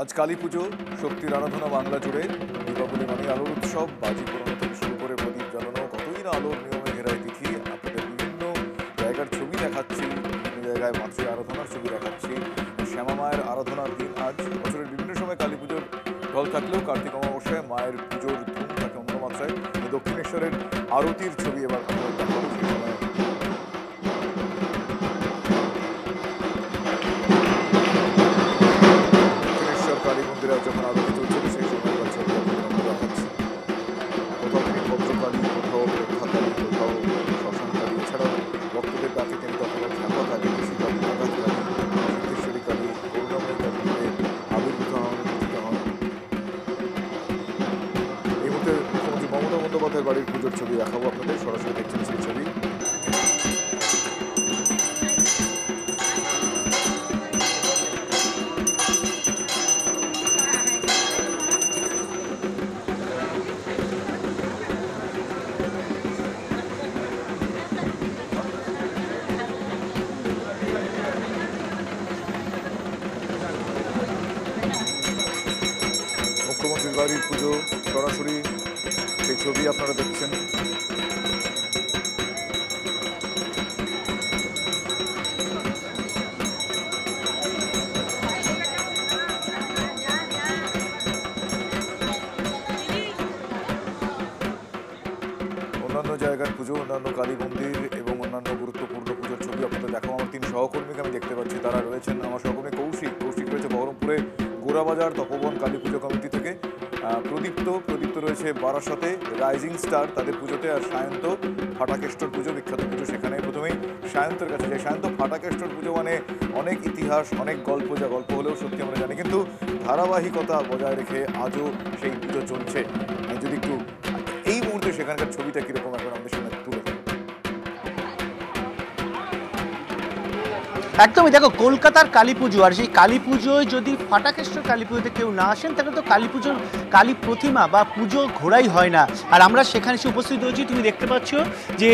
আজ কালী পুজো, শক্তির আরাধনা বাংলা জুড়ে। দীপাবলি মানে আলোর উৎসব, বাজি পোড়ানো থেকে শুরু করে প্রদীপ জ্বালানো, কতই না আলোর নিয়মে ঘেরায় তিথি। আপনাদের বিভিন্ন জায়গার ছবি দেখাচ্ছি, বিভিন্ন জায়গায় মাতৃ আরাধনার ছবি দেখাচ্ছি। শ্যামা মায়ের আরাধনার দিন আজ। বছরের বিভিন্ন সময় কালী পুজোর ঢল থাকলেও কার্তিক অমাবস্যায় মায়ের পুজোর ধুম থাকে অন্য মাত্রায়। দক্ষিণেশ্বরের আরতির ছবি এবার আপনাদের দেখাবো। সেই সময় কালী মন্দিরে যখন আরতি চলছিল সেই সময় ছবি আপনাদের দেখাচ্ছি। কোথাও তিনি ভদ্রকালী, কোথাও রক্ষাকালী, কোথাও শ্মশানকালী, এছাড়াও ভক্তদের ডাকে তিনি কখনো খ্যাপাকালী, ঋষিকালী, আঘাতকালী, সিদ্ধেশ্বরী কালী, করুণাময়ী কালী রূপে আবির্ভূত হন, পূজিত হন। এই মুহূর্তে মুখ্যমন্ত্রী মমতা বন্দ্যোপাধ্যায়ের বাড়ির পুজোর ছবি দেখাবো আপনাদের। সরাসরি দেখছেন সেই ছবি। মুখ্যমন্ত্রীর বাড়ির পুজো, সরাসরি সেই ছবি আপনারা দেখছেন। অন্যান্য জায়গার পুজো, অন্যান্য কালী মন্দির এবং অন্যান্য গুরুত্বপূর্ণ পুজোর ছবি আপনাদের দেখাবো। আমার 3 সহকর্মীকে আমি দেখতে পাচ্ছি, তারা রয়েছেন। আমার সহকর্মী কৌশিক রয়েছে বহরমপুরে গোরাবাজার তপবন কালী পুজো কমিটি থেকে। প্রদীপ্ত রয়েছে বারাসাতে রাইজিং স্টার তাদের পুজোতে। আর সায়ন্ত ফাটাকেষ্টর পুজো, বিখ্যাত পুজো, সেখানে প্রথমেই সায়ন্তের কাছে যাই। সায়ন্ত, ফাটাকেষ্টর পুজো মানে অনেক ইতিহাস, অনেক গল্প, যা গল্প হলেও সত্যি আমরা জানি, কিন্তু ধারাবাহিকতা বজায় রেখে আজও সেই পুজো চলছে। যদি একটু এই মুহূর্তে সেখানকার ছবিটা কিরকম এখন আমাদের সামনে তুলে ধরুন। একদমই, দেখো কলকাতার কালী পুজো, আর সেই কালী পুজোয় যদি ফাটাকেষ্টর কালী পুজোতে কেউ না আসেন তাহলে তো কালী পুজোর কালী প্রতিমা বা পুজো ঘোরাই হয় না। আর আমরা সেখানে এসে উপস্থিত হয়েছি। তুমি দেখতে পাচ্ছ যে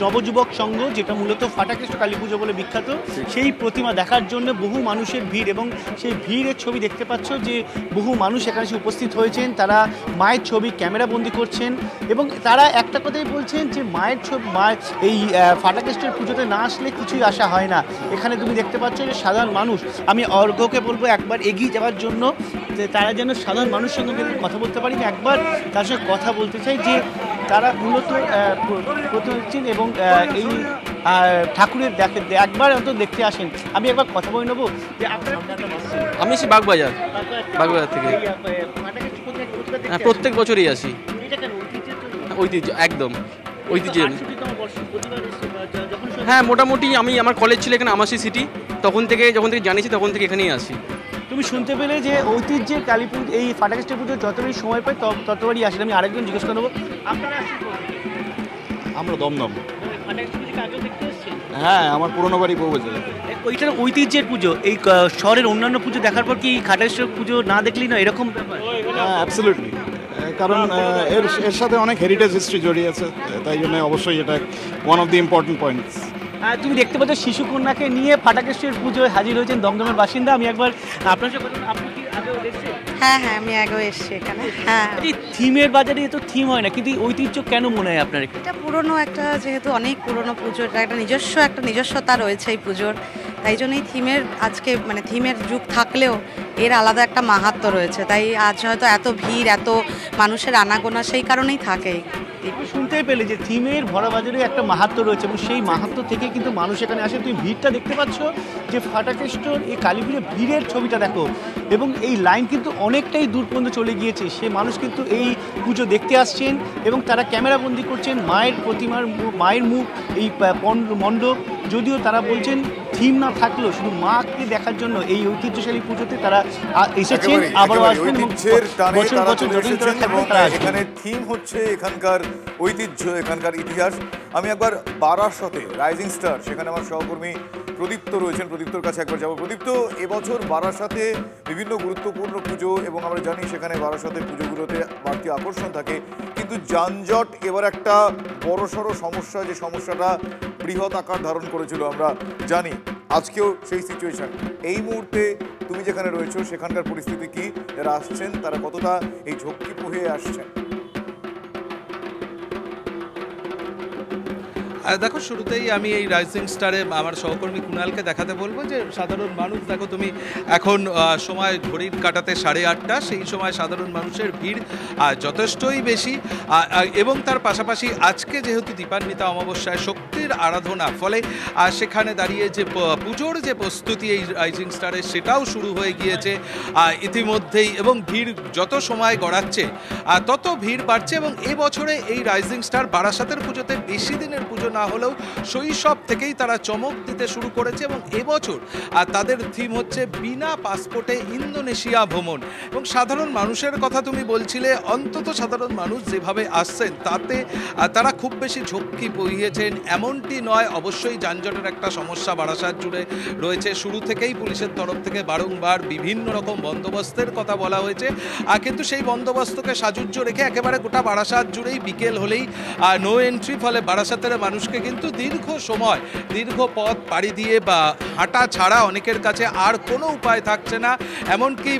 নবযুবক সংঘ, যেটা মূলত ফাটাকেষ্ট কালী পুজো বলে বিখ্যাত, সেই প্রতিমা দেখার জন্য বহু মানুষের ভিড়, এবং সেই ভিড়ের ছবি দেখতে পাচ্ছ যে বহু মানুষ এখানে এসে উপস্থিত হয়েছেন। তারা মায়ের ছবি ক্যামেরাবন্দি করছেন এবং তারা একটা কথাই বলছেন যে মায়ের ছবি, এই ফাটাকেষ্টের পুজোতে না আসলে কিছুই আসা হয় না। এখানে তুমি দেখতে পাচ্ছ যে সাধারণ মানুষ, আমি অর্ঘ্যকে বলবো একবার এগিয়ে যাওয়ার জন্য, যে তারা যেন সাধারণ মানুষের সঙ্গে কথা বলতে পারি। আমি একবার তার সঙ্গে কথা বলতে চাই যে তারা মূলত প্রতিদিন এবং এই ঠাকুরের একবার অন্তত দেখতে আসেন। আমি একবার কথা বলে নেবো যে আপনারা, আমি এসি বাগবাজার থেকে। হ্যাঁ, প্রত্যেক বছরই আসি। ঐতিহ্য, একদম ঐতিহ্য। হ্যাঁ, মোটামুটি আমি, আমার কলেজ ছিল এখানে আমাসি সিটি, যখন থেকে জানিয়েছি তখন থেকে এখানেই আসি। তুমি শুনতে পেলে যে ঐতিহ্যের কালী পুজো, এই ফাটাকেষ্টের পুজো যতবারই সময় পাই ততবারই আসেন। আমি আরেকজন জিজ্ঞেস করে নেবো, আপনারা আমরা দমদম। হ্যাঁ, আমার পুরোনো বাড়ি বউবাজার। ওইটার ঐতিহ্যের পুজো, এই শহরের অন্যান্য পুজো দেখার পর কি ফাটাকেষ্টের পুজো না দেখলেই না, এরকম ব্যাপার? হ্যাঁ, অ্যাবসলিউটলি। কারণ এর সাথে অনেক হেরিটেজ হিস্ট্রি জড়িয়ে আছে, তাই জন্য অবশ্যই এটা one of the important points. তুমি দেখতে পাচ্ছ শিশুকন্যাকে নিয়ে ফাটাকেষ্টের পুজোয় হাজির হয়েছেন দমদমের বাসিন্দা। আমি একবার আপনার সাথে, আপনি কি আগেও এসেছেন? হ্যাঁ, আমি আগেও এসেছি এখানে। হ্যাঁ, এই থিমের বাজারে তো থিম হয় না, কিন্তু ঐতিহ্য কেন মনে হয় আপনার? এটা পুরনো একটা, যেহেতু অনেক পুরনো পুজো, এটা একটা নিজস্বতা রয়েছে এই পুজোর, তাই জন্য এই থিমের আজকে মানে থিমের যুগ থাকলেও এর আলাদা একটা মাহাত্ম্য রয়েছে। তাই আজ হয়তো এত ভিড়, এত মানুষের আনাগোনা সেই কারণেই থাকে। শুনতেই পেলে যে থিমের ভরা বাজারে একটা মাহাত্ম্য রয়েছে এবং সেই মাহাত্ম্য থেকে কিন্তু মানুষ এখানে আসে। তুমি ভিড়টা দেখতে পাচ্ছ যে ফাটাকেষ্টর এই কালী পুজোর ভিড়ের ছবিটা দেখো, এবং এই লাইন কিন্তু অনেকটাই দূর পর্যন্ত চলে গিয়েছে। সে মানুষ কিন্তু এই পুজো দেখতে আসছেন এবং তারা ক্যামেরাবন্দি করছেন মায়ের প্রতিমার, মায়ের মুখ, এই মণ্ডপ। যদিও তারা বলছেন থিম না থাকলেও শুধু মাকে দেখার জন্য এই ঐতিহ্যশালী পুজোতে তারা এসেছেন, আবারও আসবেন। এখানে থিম হচ্ছে এখানকার ঐতিহ্য, এখানকার ইতিহাস। আমি একবার বারাসতে রাইজিং স্টার, সেখানে আমার সহকর্মী প্রদীপ্ত রয়েছেন, প্রদীপ্তর কাছে একবার যাবো। প্রদীপ্ত, এবছর বারাসাতে বিভিন্ন গুরুত্বপূর্ণ পুজো, এবং আমরা জানি সেখানে বারাসাতে পুজোগুলোতে বাড়তি আকর্ষণ থাকে, কিন্তু যানজট এবার একটা বড়সড় সমস্যা, যে সমস্যাটা বৃহৎ আকার ধারণ করেছিল আমরা জানি। আজকেও সেই সিচুয়েশন। এই মুহূর্তে তুমি যেখানে রয়েছো সেখানকার পরিস্থিতি কি? যারা আসছেন তারা কতটা এই ঝক্কি পুহে আসছেন? দেখো, শুরুতেই আমি এই রাইজিং স্টারে আমার সহকর্মী কুণালকে দেখাতে বলবো যে সাধারণ মানুষ, দেখো তুমি এখন সময় ঘড়ির কাটাতে 8:30, সেই সময় সাধারণ মানুষের ভিড় যথেষ্টই বেশি, এবং তার পাশাপাশি আজকে যেহেতু দীপান্বিতা অমাবস্যায় শক্তির আরাধনা, ফলে সেখানে দাঁড়িয়ে যে পুজোর যে প্রস্তুতি এই রাইজিং স্টারে সেটাও শুরু হয়ে গিয়েছে ইতিমধ্যেই, এবং ভিড় যত সময় গড়াচ্ছে তত ভিড় বাড়ছে। এবং এবছরে এই রাইজিং স্টার বারাসাতের পুজোতে বেশি দিনের পুজো না হলেও শৈশব থেকেই তারা চমক দিতে শুরু করেছে, এবং এবছর তাদের থিম হচ্ছে বিনা পাসপোর্টে ইন্দোনেশিয়া ভ্রমণ। এবং সাধারণ মানুষের কথা তুমি বলছিলে, অন্তত সাধারণ মানুষ যেভাবে আসছেন তাতে তারা খুব বেশি ঝক্কি বইয়েছেন এমনটি নয়। অবশ্যই যানজটের একটা সমস্যা বারাসাত জুড়ে রয়েছে, শুরু থেকেই পুলিশের তরফ থেকে বারংবার বিভিন্ন রকম বন্দোবস্তের কথা বলা হয়েছে, কিন্তু সেই বন্দোবস্তকে সাজুজ্য রেখে একেবারে গোটা বারাসাত জুড়েই বিকেল হলেই নো এন্ট্রি, ফলে বারাসাতের মানুষকে কিন্তু দীর্ঘ সময় দীর্ঘ পথ পাড়ি দিয়ে বা হাঁটা ছাড়া অনেকের কাছে আর কোনো উপায় থাকছে না। এমনকি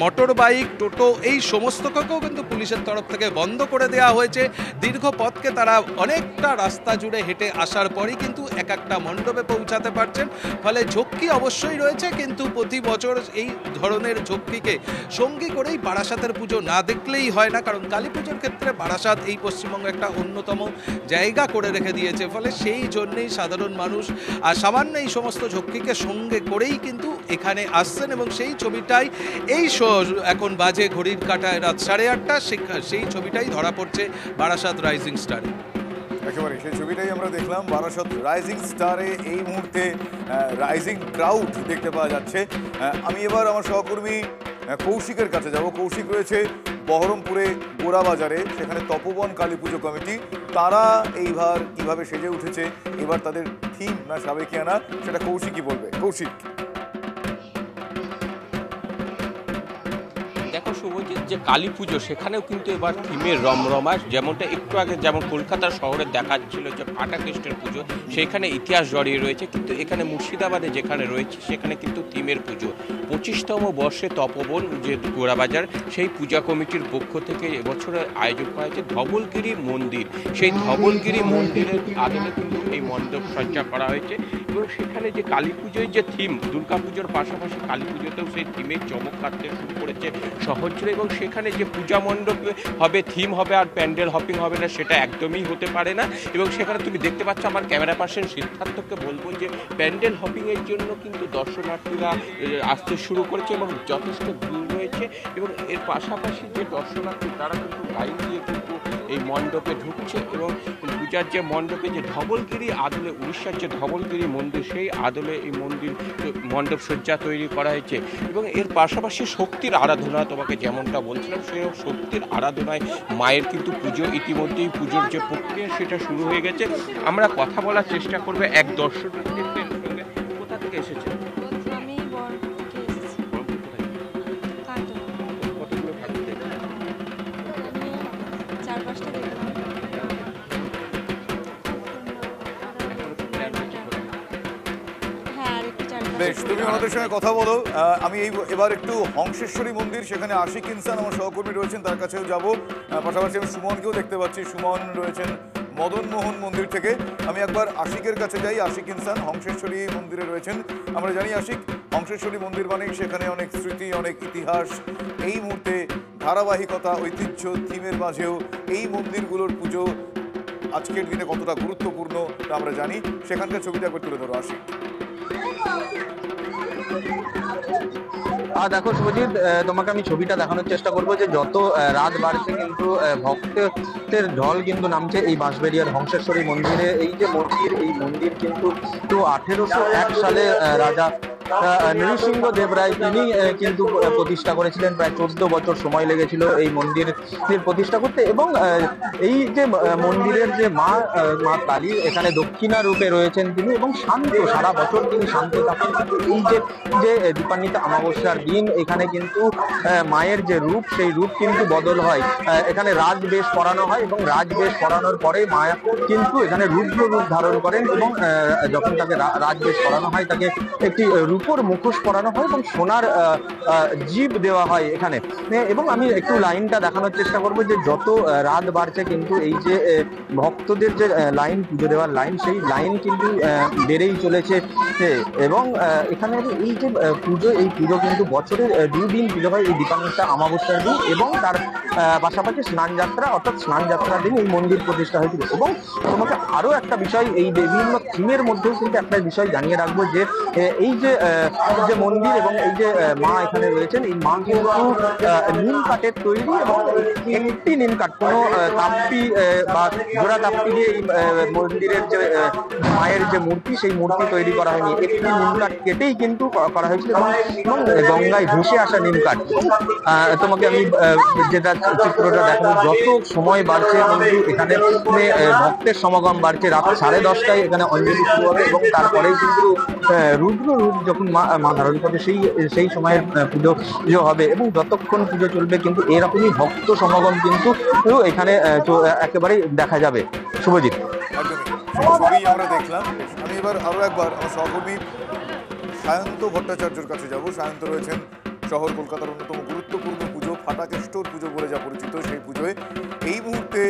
মোটর বাইক, টোটো এই সমস্তকেও কিন্তু পুলিশের তরফ থেকে বন্ধ করে দেওয়া হয়েছে। দীর্ঘ পথকে তারা অনেকটা রাস্তা জুড়ে হেঁটে আসার পরই কিন্তু এক একটা মণ্ডপে পৌঁছাতে পারছেন। ফলে ঝক্কি অবশ্যই রয়েছে, কিন্তু প্রতি বছর এই ধরনের ঝক্কিকে সঙ্গী করেই বারাসাতের পুজো না দেখলেই হয় না, কারণ কালী পুজোর ক্ষেত্রে বারাসাত এই পশ্চিমবঙ্গে একটা অন্যতম জায়গা করে রেখে দিয়েছে। ফলে সেই জন্যেই সাধারণ মানুষ সামান্য এই সমস্ত ঝক্কিকে সঙ্গে করেই কিন্তু এখানে আসছেন, এবং সেই ছবিটাই এই এখন বাজে ঘড়ির কাঁটায় রাত 8:30, সেই ছবিটাই ধরা পড়ছে বারাসাত রাইজিং স্টারে। একেবারে সেই ছবিটাই আমরা দেখলাম বারাসাত রাইজিং স্টারে। এই মুহূর্তে রাইজিং ক্রাউড দেখতে পাওয়া যাচ্ছে। আমি এবার আমার সহকর্মী কৌশিকের কাছে যাব। কৌশিক রয়েছে বহরমপুরে গোড়াবাজারে, সেখানে তপবন কালী পুজো কমিটি। তারা এইবার কিভাবে সেজে উঠেছে, এবার তাদের থিম না সাবেকিয়ানা, সেটা কৌশিকই বলবে। কৌশিক। দেখো শুভজিৎ, যে কালী পুজো সেখানেও কিন্তু এবার থিমের রমরমাস, যেমনটা একটু আগে যেমন কলকাতা শহরে দেখাচ্ছিল যে ফাটাকৃষ্ণের পুজো, সেখানে ইতিহাস জড়িয়ে রয়েছে, কিন্তু এখানে মুর্শিদাবাদে যেখানে রয়েছে সেখানে কিন্তু থিমের পুজো। 25তম বর্ষে তপবন যে গোড়াবাজার, সেই পূজা কমিটির পক্ষ থেকে এবছরের আয়োজন করা হয়েছে ধবলগিরি মন্দির। সেই ধবলগিরি মন্দিরের আদলে কিন্তু এই মণ্ডপ সজ্জা করা হয়েছে, এবং সেখানে যে কালী পুজোয় যে থিম, দুর্গা পুজোর পাশাপাশি কালী পুজোতেও সেই থিমের চমক কাটতে শুরু করেছে শহর জুড়ে। এবং সেখানে যে পূজা মণ্ডপ হবে, থিম হবে আর প্যান্ডেল হপিং হবে না, সেটা একদমই হতে পারে না। এবং সেখানে তুমি দেখতে পাচ্ছ, আমার ক্যামেরা পার্সন সিদ্ধার্থকে বলবো যে প্যান্ডেল হপিংয়ের জন্য কিন্তু দর্শনার্থীরা আসতে শুরু করেছে এবং যথেষ্ট ভিড় রয়েছে। এবং এর পাশাপাশি যে দর্শনার্থী তারা কিন্তু লাইন দিয়ে কিন্তু এই মণ্ডপে ঢুকছে, এবং পূজার যে মণ্ডপে যে ধবলগিরি আদলে, উড়িষ্যার যে ধবলগিরি মন্দির, সেই আদলে এই মন্দির মণ্ডপ সজ্জা তৈরি করা হয়েছে। এবং এর পাশাপাশি শক্তির আরাধনা, তোমাকে যেমনটা বলছিলাম, সেই শক্তির আরাধনায় মায়ের কিন্তু পুজো ইতিমধ্যেই, পুজোর যে প্রক্রিয়া সেটা শুরু হয়ে গেছে। আমরা কথা বলার চেষ্টা করবো এক দর্শনার্থীর সঙ্গে। কোথা থেকে এসেছে? আমি বহরমপুর থেকে এসেছি। কতগুলো ঠাকুর দেখলেন? আমি 4-5টা দেখলাম। হ্যাঁ, আর একটু বেশ, তুমি 4-5টা। ওনাদের সঙ্গে কথা বলো। আমি এবার একটু হংসেশ্বরী মন্দির, সেখানে আশিক ইনসান আমার সহকর্মী রয়েছেন, তার কাছেও যাব। পাশাপাশি আমি সুমনকেও দেখতে পাচ্ছি, সুমন রয়েছেন মদনমোহন মন্দির থেকে। আমি একবার আশিকের কাছে যাই। আশিক ইনসান হংসেশ্বরী মন্দিরে রয়েছেন। আমরা জানি আশিক, হংসেশ্বরী মন্দির মানেই সেখানে অনেক স্মৃতি, অনেক ইতিহাস। এই মুহূর্তে ধারাবাহিকতা, ঐতিহ্য, থিমের মাঝেও এই মন্দিরগুলোর পুজো আজকের দিনে কতটা গুরুত্বপূর্ণ তা আমরা জানি। সেখানকার ছবিটা একবার তুলে ধরো আশিক। দেখো শুভজিৎ, তোমাকে আমি ছবিটা দেখানোর চেষ্টা করবো যে যত রাত বাড়ছে কিন্তু ভক্তের ঢল কিন্তু নামছে এই বাঁশবেড়িয়ার হংসেশ্বরী মন্দিরে। এই যে মন্দির, এই মন্দির কিন্তু 1801 সালে রাজা নৃসিংহ দেব রায় তিনি কিন্তু প্রতিষ্ঠা করেছিলেন। প্রায় 14 বছর সময় লেগেছিল এই মন্দির প্রতিষ্ঠা করতে। এবং এই যে মন্দিরের যে মা কালী এখানে দক্ষিণা রূপে রয়েছেন তিনি, এবং শান্ত, সারা বছর তিনি শান্ত থাকেন। এই যে দীপান্বিতা অমাবস্যার দিন এখানে কিন্তু মায়ের যে রূপ সেই রূপ কিন্তু বদল হয়। এখানে রাজবেশ পরানো হয় এবং রাজবেশ পরানোর পরে মায়া কিন্তু এখানে রুদ্র রূপ ধারণ করেন, এবং যখন তাকে রাজবেশ পরানো হয় তাকে একটি রূপোর মুখোশ পরানো হয় এবং সোনার জীব দেওয়া হয় এখানে। এবং আমি একটু লাইনটা দেখানোর চেষ্টা করবো যে যত রাত বাড়ছে কিন্তু এই যে ভক্তদের যে লাইন, পুজো দেওয়ার লাইন, সেই লাইন কিন্তু বেড়েই চলেছে। এবং এখানে এই যে পুজো, এই পুজো কিন্তু বছরের 2 দিন পুজো হয়, এই দীপান্বিতা অমাবস্যার দিন এবং তার পাশাপাশি স্নানযাত্রা, অর্থাৎ স্নানযাত্রার দিন এই মন্দির প্রতিষ্ঠা হয়েছিল। এবং তোমাকে আরো একটা বিষয়, এই বিভিন্ন থিমের মধ্যেও কিন্তু একটা বিষয় জানিয়ে রাখবো যে এই যে মন্দির এবং এই যে মা এখানে রয়েছেন, এই মা কিন্তু নিম কাঠের তৈরি, এবং একটি নিম কাঠ, কোনো তাপ্তি বা জোড়া তাপ্তি দিয়ে এই মন্দিরের যে মায়ের যে মূর্তি, সেই মূর্তি তৈরি করা হয়নি, একটি নিম কাঠ কেটেই কিন্তু করা হয়েছিল, এবং গঙ্গায় ভেসে আসা নিম কাঠ। তোমাকে আমি যেটা চিত্রটা দেখাবো, যত সময় বাড়ছে কিন্তু এখানে ভক্তের সমাগম বাড়ছে। রাত 10:30টায় এখানে অঞ্জলি শুরু হবে এবং তারপরেই কিন্তু রুদ্র রূপ যখন মা ধারণ করবে সেই সময়ের পুজো হবে, এবং যতক্ষণ পুজো চলবে কিন্তু এরকমই ভক্ত সমাগম কিন্তু এখানে একেবারেই দেখা যাবে। শুভজিৎ, ছবি আমরা দেখলাম। আমি এবার আরো একবার আমার সহকর্মী সায়ন্ত ভট্টাচার্যের কাছে যাব। সায়ন্ত রয়েছেন শহর কলকাতার অন্যতম গুরুত্বপূর্ণ পুজো ফাটাকেষ্টর পুজো বলে যা পরিচিত, সেই পুজোয় এই মুহূর্তে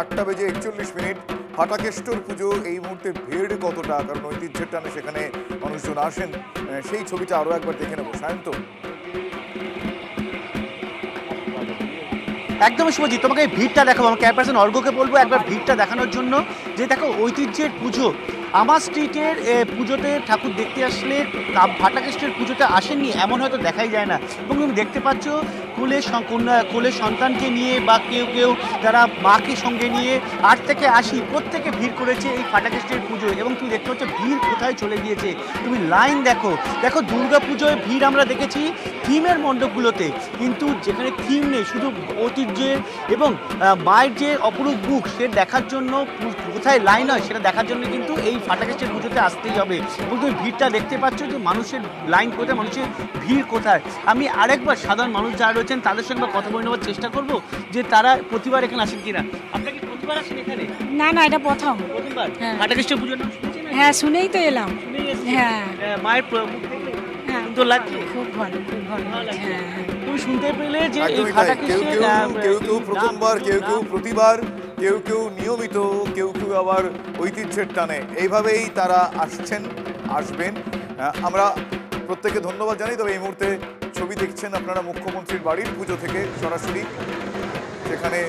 8:41 ফাটাকেষ্টর পুজো। এই মুহূর্তে ভিড় কতটা, কারণ ঐতিহ্যের টানে সেখানে মানুষজন আসেন, সেই ছবিটা আরো একবার দেখে নেবো। সায়ন্ত। একদমই শুভজিৎ, তোমাকে এই ভিড়টা দেখাবো। আমার ক্যামেরাপারসন অর্ঘ্যকে বলবো একবার ভিড়টা দেখানোর জন্য, যে দেখো ঐতিহ্যের পুজো। আমার স্ট্রিটের পুজোতে ঠাকুর দেখতে আসলে ফাটাকেষ্টর পুজোতে আসেননি এমন হয়তো দেখাই যায় না। এবং তুমি দেখতে পাচ্ছ কোলে সন্তানকে নিয়ে বা কেউ যারা মাকে সঙ্গে নিয়ে 8 থেকে 80 প্রত্যেকে ভিড় করেছে এই ফাটাকেষ্টর পুজোয়। এবং তুমি দেখতে পাচ্ছ ভিড় কোথায় চলে গিয়েছে, তুমি লাইন দেখো। দুর্গা পুজোয় ভিড় আমরা দেখেছি থিমের মণ্ডপগুলোতে, কিন্তু যেখানে থিম নেই, শুধু ঐতিহ্যের এবং মায়ের যে অপরূপ মুখ সে দেখার জন্য কোথায় লাইন হয় সেটা দেখার জন্য কিন্তু এই ফাটাকেষ্টর পুজোতে আসতেই হবে। এবং তুমি ভিড়টা দেখতে পাচ্ছ যে মানুষের লাইন কোথায়, মানুষের ভিড় কোথায়। আমি আরেকবার সাধারণ মানুষ যারা রয়েছেন তাদের সঙ্গে কথা বলে নেওয়ার চেষ্টা করব যে তারা প্রতিবার এখানে আসেন কিনা। আপনাকে প্রতিবার আসেন এখানে? না, এটা প্রথমবার। ফাটাকেষ্টর পুজোর নাম শুনেছেন? হ্যাঁ, শুনেই তো এলাম। হ্যাঁ, মায়ের সুন্দর লাগছে, খুব ভালো লাগছে। তুমি শুনতে পেলে যে এই কেউ প্রথমবার, কেউ প্রতিবার, কেউ নিয়মিত, কেউ আবার ঐতিহ্যের টানে, এইভাবেই তারা আসবেন। আমরা প্রত্যেকে ধন্যবাদ জানাই। তবে এই মুহূর্তে ছবি দেখছেন আপনারা মুখ্যমন্ত্রীর বাড়ির পুজো থেকে সরাসরি, সেখানে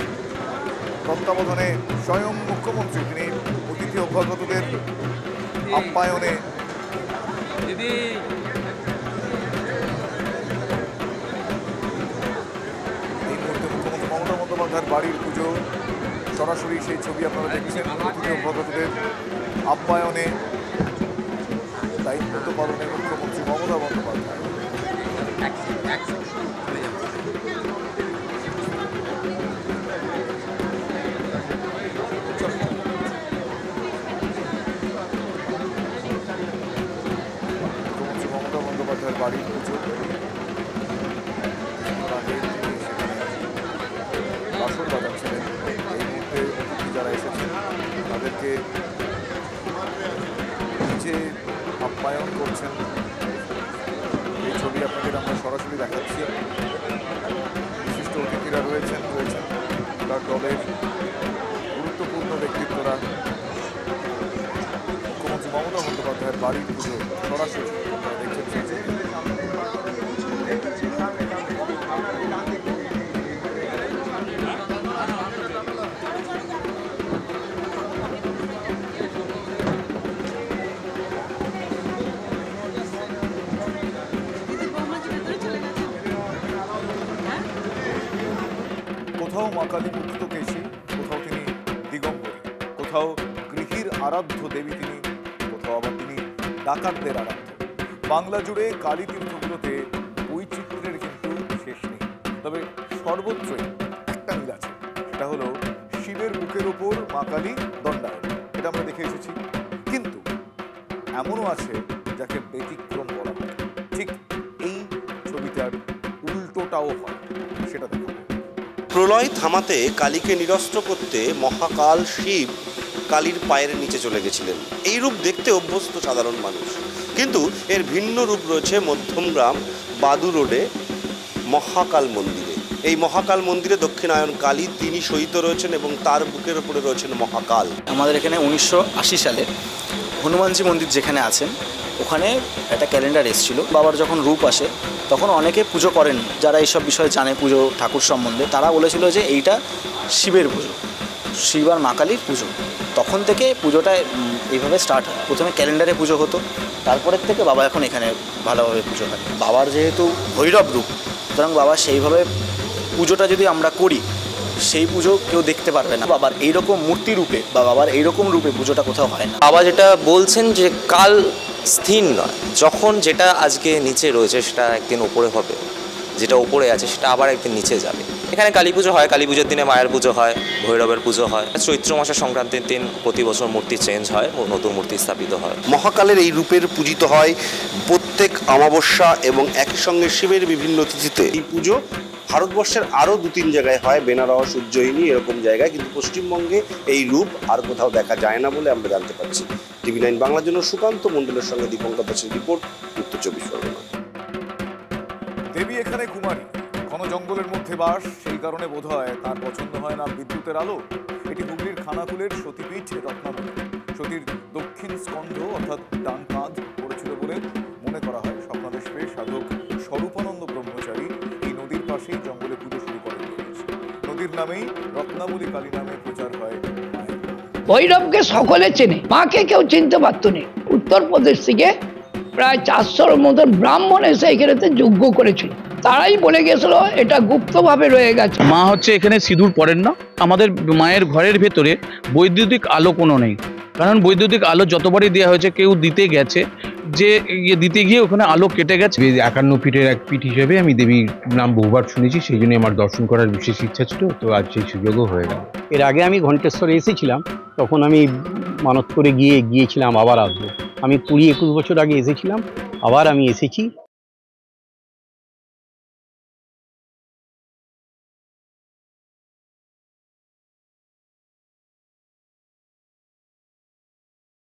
তত্ত্বাবধানে স্বয়ং মুখ্যমন্ত্রী, তিনি অতিথি অভ্যাগতদের আপ্যায়নে মমতা বন্দ্যোপাধ্যায়ের বাড়ির পুজো সরাসরি সেই ছবি আপনারা দেখছেন। অতিথি অভ্যাগতদের আপ্যায়নে দায়িত্ব পালনে মুখ্যমন্ত্রী মমতা বন্দ্যোপাধ্যায়। মুখ্যমন্ত্রী মমতা বন্দ্যোপাধ্যায়ের বাড়ির পুজো, বাসর বাজাচ্ছিলেন। এই মুহূর্তে অতিথি যারা এসেছেন তাদেরকে নিচে আপ্যায়ন করছেন। এই ছবি আপনাদের আমরা সরাসরি দেখাচ্ছি। বিশিষ্ট অতিথিরা রয়েছেন তার দলের গুরুত্বপূর্ণ ব্যক্তিত্বরা। মুখ্যমন্ত্রী মমতা বন্দ্যোপাধ্যায়ের বাড়ির পুজো সরাসরি দেখছেন। কোথাও মা কালী মুক্তকেশী, কোথাও তিনি দিগম্বরী, কোথাও গৃহীর আরাধ্য দেবী তিনি, কোথাও আবার তিনি ডাকাতদের আরাধ্য। বাংলা জুড়ে কালী তীর্থগুলোতে বৈচিত্র্যের কিন্তু শেষ নেই, তবে সর্বত্রই একটা মিল আছে, সেটা হলো শিবের বুকের ওপর মা কালী দণ্ডায়মান। এটা আমরা দেখে এসেছি, কিন্তু এমনও আছে যাকে ব্যতিক্রম বলা হয়। ঠিক এই ছবিটার উল্টোটাও হয়, সেটা দেখা। প্রলয় থামাতে কালীকে নিরস্ত্র করতে মহাকাল শিব কালীর পায়ের নিচে চলে গেছিলেন। এই রূপ দেখতে অভ্যস্ত সাধারণ মানুষ, কিন্তু এর ভিন্ন রূপ রয়েছে মধ্যমগ্রাম বাদু রোডে মহাকাল মন্দিরে। এই মহাকাল মন্দিরে দক্ষিণায়ন কালী তিনি শয়িত রয়েছেন এবং তার বুকের উপরে রয়েছেন মহাকাল। আমাদের এখানে 1980 সালে হনুমানজি মন্দির যেখানে আছেন ওখানে একটা ক্যালেন্ডার এসেছিল। বাবার যখন রূপ আসে তখন অনেকে পুজো করেন, যারা এইসব বিষয়ে জানে পুজো ঠাকুর সম্বন্ধে, তারা বলেছিল যে এইটা শিবের পুজো, শিব আর মা কালীর পুজো। তখন থেকে পুজোটা এইভাবে স্টার্ট হয়। প্রথমে ক্যালেন্ডারে পুজো হতো, তারপরের থেকে বাবা এখন এখানে ভালোভাবে পুজো হয়। বাবার যেহেতু ভৈরব রূপ, সুতরাং বাবা সেইভাবে পুজোটা যদি আমরা করি, সেই পুজো কেউ দেখতে পারবে না। বাবার এইরকম মূর্তি রূপে বা বাবার এইরকম রূপে পুজোটা কোথাও হয় না। বাবা যেটা বলছেন যে কাল স্থির নয়, যখন যেটা আজকে নিচে রয়েছে সেটা একদিন ওপরে হবে, যেটা ওপরে আছে সেটা আবার একদিন নিচে যাবে। এখানে কালী পুজো হয়, কালী পুজোর দিনে মায়ের পুজো হয়, ভৈরবের পুজো হয়। চৈত্র মাসের সংক্রান্তির দিন প্রতি বছর মূর্তি চেঞ্জ হয়, নতুন মূর্তি স্থাপিত হয়। মহাকালের এই রূপের পূজিত হয় প্রত্যেক অমাবস্যা এবং একসঙ্গে শিবের বিভিন্ন তিথিতে। এই পুজো ভারতবর্ষের আরও 2-3 জায়গায় হয়, বেনারস, উজ্জয়িনী এরকম জায়গায়, কিন্তু পশ্চিমবঙ্গে এই রূপ আর কোথাও দেখা যায় না বলে আমরা জানতে পারছি। TV9 বাংলার জন্য সুকান্ত মণ্ডলের সঙ্গে দীপঙ্কর দাসের রিপোর্ট, উত্তর 24 পরগনা। দেবী এখানে কুমারী, ঘন জঙ্গলের মধ্যে বাস, সেই কারণে বোধহয় তার পছন্দ হয় না বিদ্যুতের আলো। এটি হুগলির খানাকুলের সতীপীঠ রত্নাবলী। সতীর দক্ষিণ স্কন্ধ অর্থাৎ ডান কাঁধ পড়েছিল বলে মনে করা হয়। স্বপ্নাদেশ পেয়ে সাধক স্বরূপানন্দ ব্রহ্মচারী এই নদীর পাশেই জঙ্গলে পুজো শুরু করেন। নদীর নামেই রত্নাবলী কালী নামে প্রচার হয়। ভৈরবকে সকলে চেনে, মাকে কেউ চিনতে পারত না। উত্তরপ্রদেশ থেকে প্রায় 400-র মতো ব্রাহ্মণ এসে এখানেতে যজ্ঞ করেছিল। তারাই বলে গেছিল এটা গুপ্তভাবে রয়ে গেছে। মা হচ্ছে এখানে সিঁদুর পরেন না। আমাদের মায়ের ঘরের ভেতরে বৈদ্যুতিক আলো কোনো নেই, কারণ বৈদ্যুতিক আলো যতবারই দেওয়া হয়েছে কেউ দিতে গেছে, যে দিতে গিয়ে ওখানে আলো কেটে গেছে। 51 ফিটের এক ফিট হিসেবে আমি দেবীর নাম বহুবার শুনেছি, সেই জন্য আমার দর্শন করার বিশেষ ইচ্ছা ছিল, তো আজ সেই সুযোগও হয়ে গেল। এর আগে আমি ঘণ্টেশ্বরে এসেছিলাম, তখন আমি মানত করে গিয়েছিলাম আবার আসবো। আমি 20-21 বছর আগে এসেছিলাম, আবার আমি এসেছি।